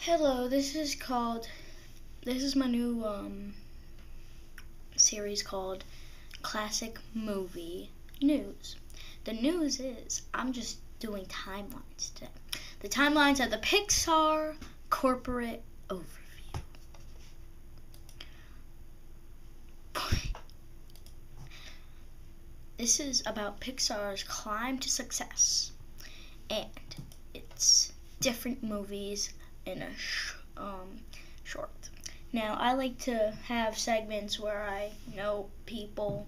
Hello, this is my new series called Classic Movie News. The news is I'm just doing timelines today. The timelines are the PIXAR corporate overview. This is about Pixar's climb to success, and it's different movies in a short. Now, I like to have segments where I know people.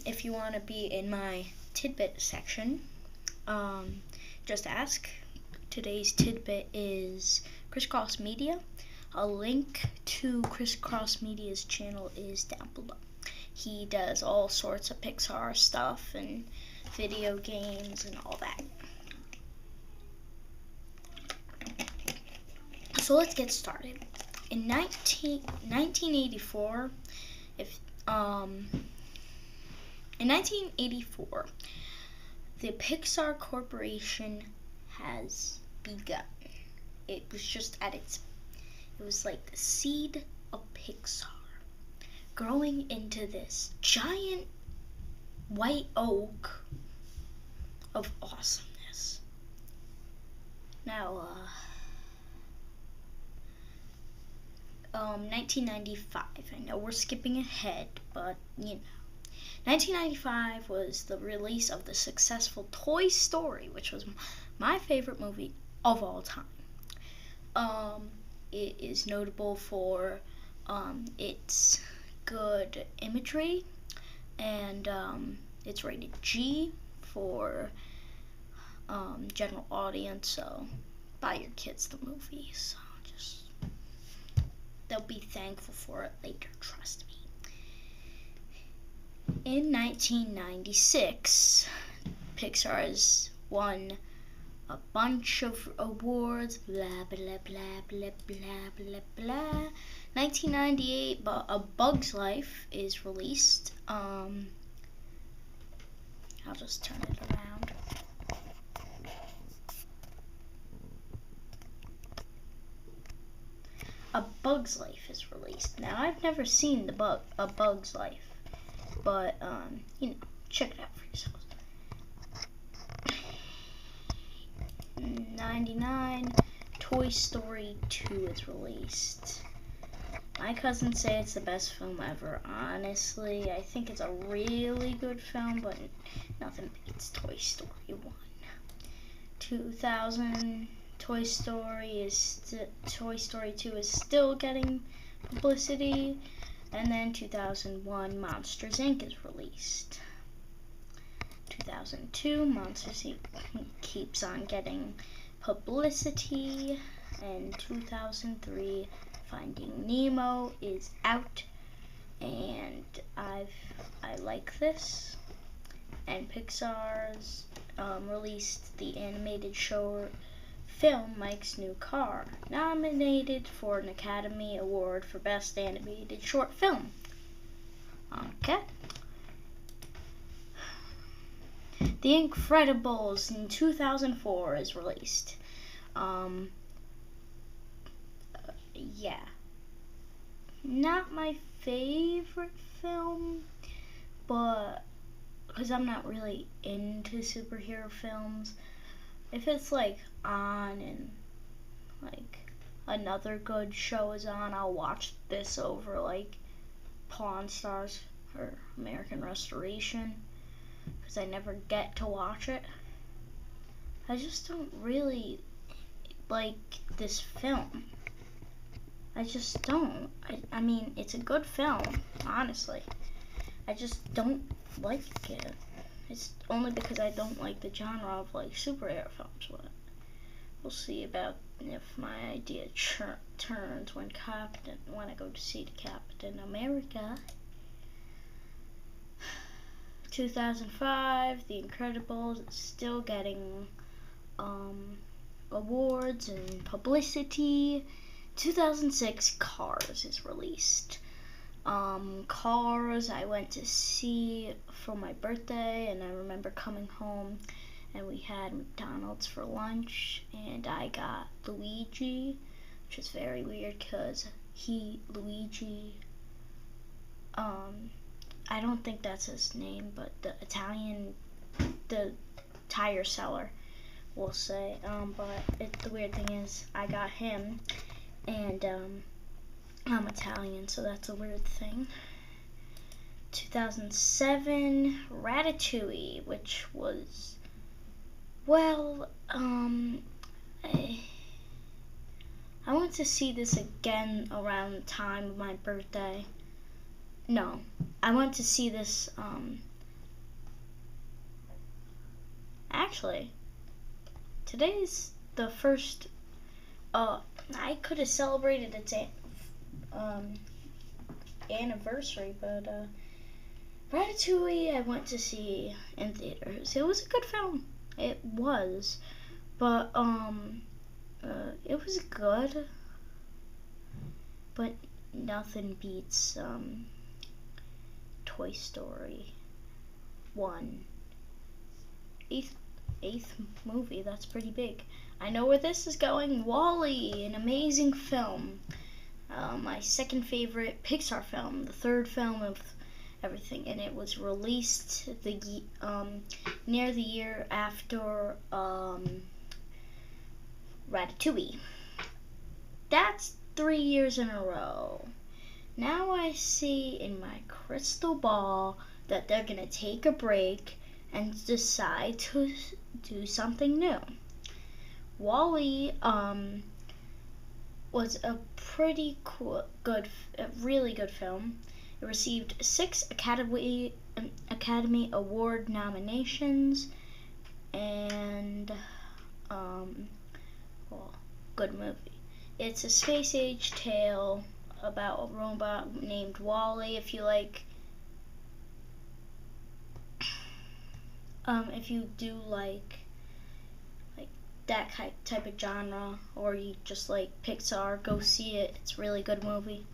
If you want to be in my tidbit section, just ask. Today's tidbit is Crisscross Media. A link to Crisscross Media's channel is down below. He does all sorts of Pixar stuff and video games and all that. So let's get started. In 1984, in 1984, the Pixar Corporation has begun. It was like the seed of Pixar growing into this giant white oak of awesomeness. Now, 1995. I know we're skipping ahead, but 1995 was the release of the successful Toy Story, which was my favorite movie of all time. It is notable for its good imagery, and it's rated G for general audience, so buy your kids the movie. So they'll be thankful for it later, trust me. In 1996, Pixar has won a bunch of awards, blah, blah, blah, blah, blah, blah, blah. 1998, A Bug's Life is released. I'll just turn it around. A Bug's Life is released. Now, I've never seen A Bug's Life, but check it out for yourselves. 99, Toy Story 2 is released. My cousins say it's the best film ever. Honestly, I think it's a really good film, but nothing beats Toy Story 1. 2000. Toy Story 2 is still getting publicity, and then 2001 Monsters Inc. is released. 2002 Monsters Inc. keeps on getting publicity, and 2003 Finding Nemo is out, and I like this. And Pixar's released the animated short film Mike's New Car, nominated for an Academy Award for Best Animated Short Film. Okay. The Incredibles in 2004 is released. Yeah. Not my favorite film, but because I'm not really into superhero films. If it's on and another good show is on, I'll watch this over Pawn Stars or American Restoration, because I never get to watch it. I just don't really like this film. I just don't. I mean, it's a good film, honestly. I just don't like it. It's only because I don't like the genre of superhero films. But we'll see about if my idea turns when I go to see the Captain America. 2005, The Incredibles is still getting awards and publicity. 2006, Cars is released. Cars I went to see for my birthday, and I remember coming home and we had McDonald's for lunch, and I got Luigi, which is very weird because Luigi, I don't think that's his name, but the tire seller will say, but the weird thing is I got him, and I'm Italian, so that's a weird thing. 2007, Ratatouille, which was, well, I went to see this again around the time of my birthday. No, I went to see this, actually, today's the first, I could have celebrated its anniversary, but, Ratatouille I went to see in theaters. It was a good film. It was. But, it was good. But nothing beats, Toy Story 1. Eighth movie, that's pretty big. I know where this is going. WALL-E, an amazing film. My second favorite Pixar film, the third film of everything, and it was released near the year after Ratatouille. That's 3 years in a row. Now I see in my crystal ball that they're gonna take a break and decide to do something new. WALL-E was a pretty really good film. It received 6 Academy Award nominations, and good movie. It's a space-age tale about a robot named WALL-E. If you if you do like that type of genre, or you just like Pixar, go see it. It's a really good movie.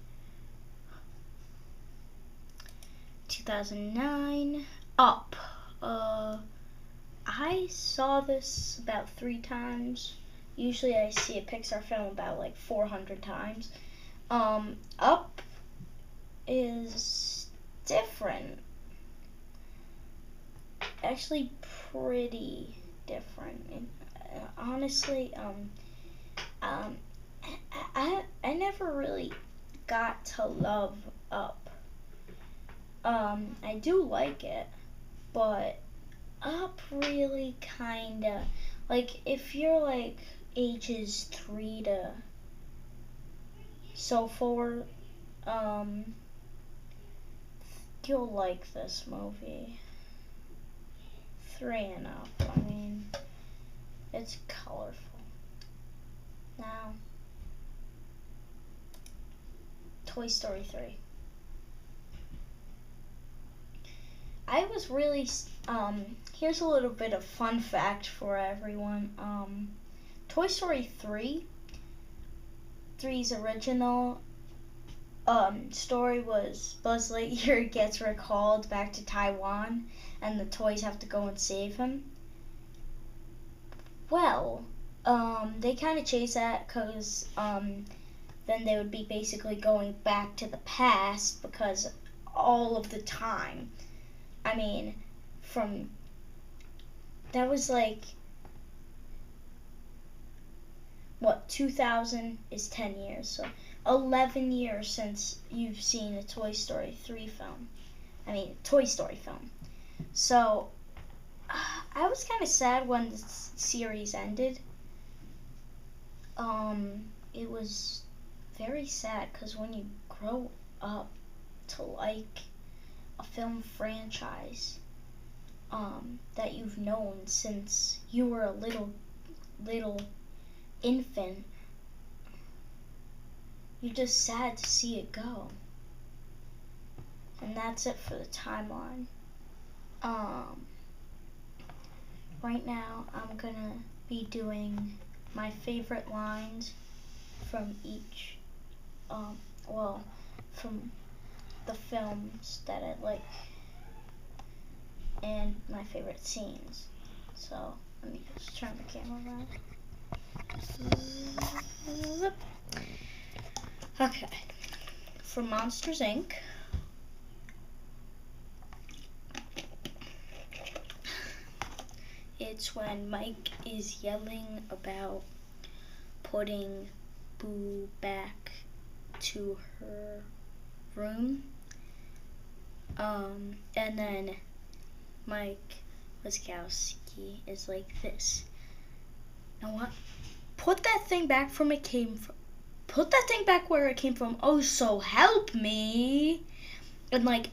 2009, Up. I saw this about 3 times. Usually I see a Pixar film about like 400 times. Up is different. Actually pretty different. And, honestly, I never really got to love Up. I do like it, but Up really kinda, like, if you're like ages 3 to so forward, you'll like this movie. 3 and up, I mean, it's colorful. Now, Toy Story 3. I was really, here's a little bit of fun fact for everyone. Toy Story 3's original story was Buzz Lightyear gets recalled back to Taiwan, and the toys have to go and save him. Well, they kind of changed that because then they would be basically going back to the past, because all of the time, I mean, that was like, what, 2000 is 10 years, so 11 years since you've seen a Toy Story 3 film. I mean, Toy Story film. So, I was kind of sad when the series ended. It was very sad, because when you grow up to like a film franchise that you've known since you were a little infant, you're just sad to see it go. And that's it for the timeline. Right now I'm gonna be doing my favorite lines from each, from the films that I like, and my favorite scenes. So Let me just turn the camera around. Okay. For Monsters, Inc., it's when Mike is yelling about putting Boo back to her room. And then Mike Wazowski is like this. You know what? Put that thing back from it came from. Put that thing back where it came from. Oh, so help me. And like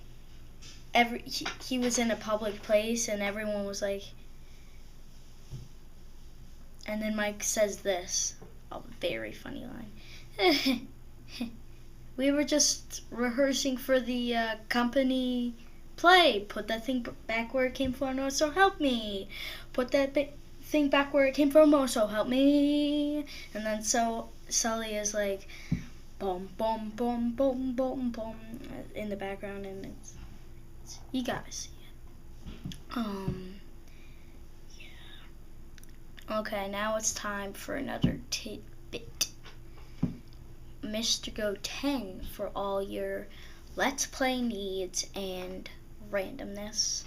he was in a public place and everyone was like, and then Mike says this, a very funny line. We were just rehearsing for the company play. Put that thing back where it came from, or so help me. Put that thing back where it came from, or so help me. And then so Sully is like, boom, boom, boom, boom, boom, boom, in the background, and it's you guys. Yeah. Okay, now it's time for another tidbit. Mr. Go 10 for all your Let's Play needs and randomness.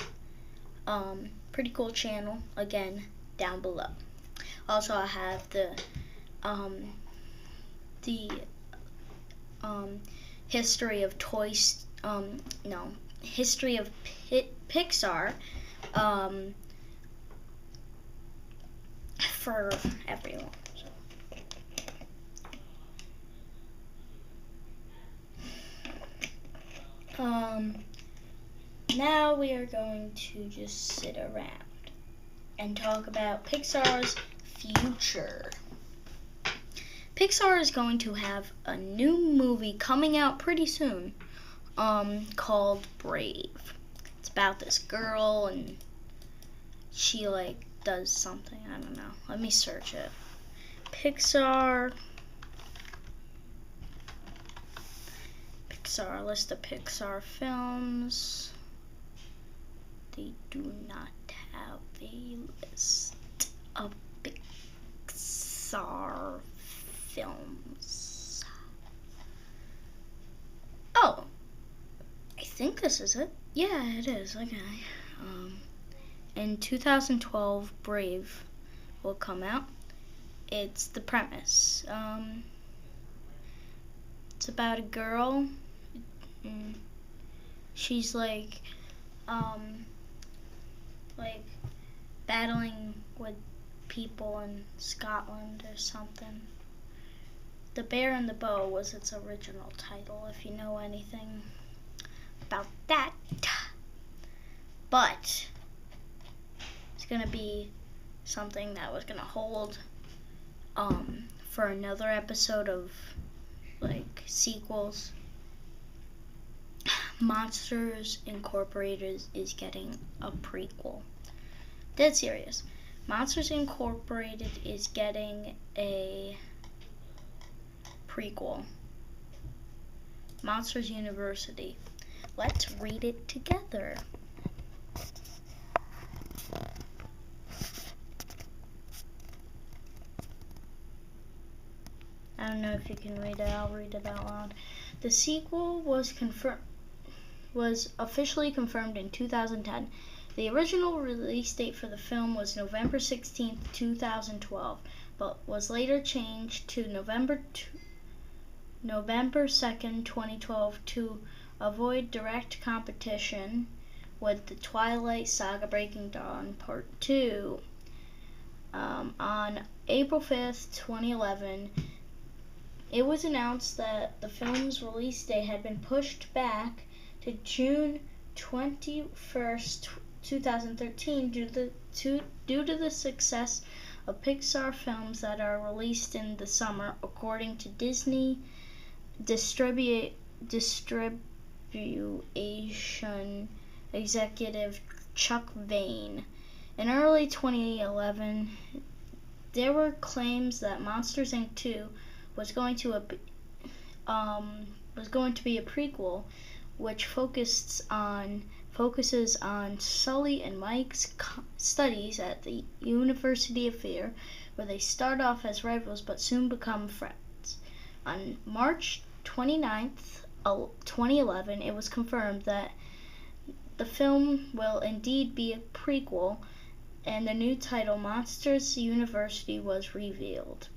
Pretty cool channel, again, down below. Also, I have the history of history of Pixar, for everyone. Now we are going to just sit around and talk about Pixar's future. Pixar is going to have a new movie coming out pretty soon, called Brave. It's about this girl and she like does something, I don't know. Let me search it. Pixar, list of Pixar films. They do not have a list of Pixar films. Oh, I think this is it. Yeah, it is. Okay. In 2012, Brave will come out. It's the premise. It's about a girl. She's like battling with people in Scotland or something. The Bear and the Bow was its original title, if you know anything about that. But it's gonna be something that was gonna hold for another episode of like sequels. Monsters Incorporated is getting a prequel. Dead serious. Monsters Incorporated is getting a prequel. Monsters University. Let's read it together. I don't know if you can read it. I'll read it out loud. The sequel was officially confirmed in 2010. The original release date for the film was November 16th, 2012, but was later changed to November 2nd, 2012 to avoid direct competition with the Twilight Saga Breaking Dawn Part 2. On April 5th, 2011, it was announced that the film's release date had been pushed back to June 21st, 2013 due to the success of Pixar films that are released in the summer, according to Disney distribution executive Chuck Vane. In early 2011, there were claims that Monsters, Inc. 2 was going to be a prequel, which focused on focuses on Sully and Mike's studies at the University of Fear, where they start off as rivals but soon become friends. On March 29th, 2011, it was confirmed that the film will indeed be a prequel, and the new title, Monsters University, was revealed.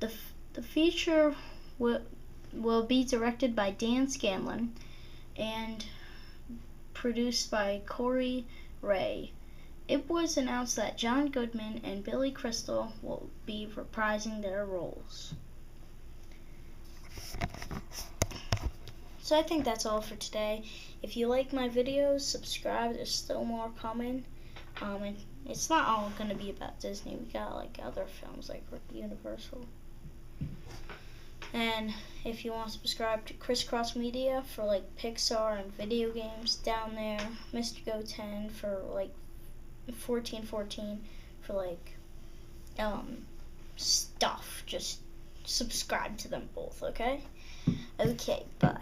The feature will be directed by Dan Scanlon and produced by Corey Ray. It was announced that John Goodman and Billy Crystal will be reprising their roles. So I think that's all for today. If you like my videos, subscribe. There's still more coming. And it's not all going to be about Disney. We got like other films like Universal. And if you want to subscribe to Crisscross Media for like Pixar and video games, down there, Mr. Go 10 for like 1414 for like stuff. Just subscribe to them both, okay? Okay, bye.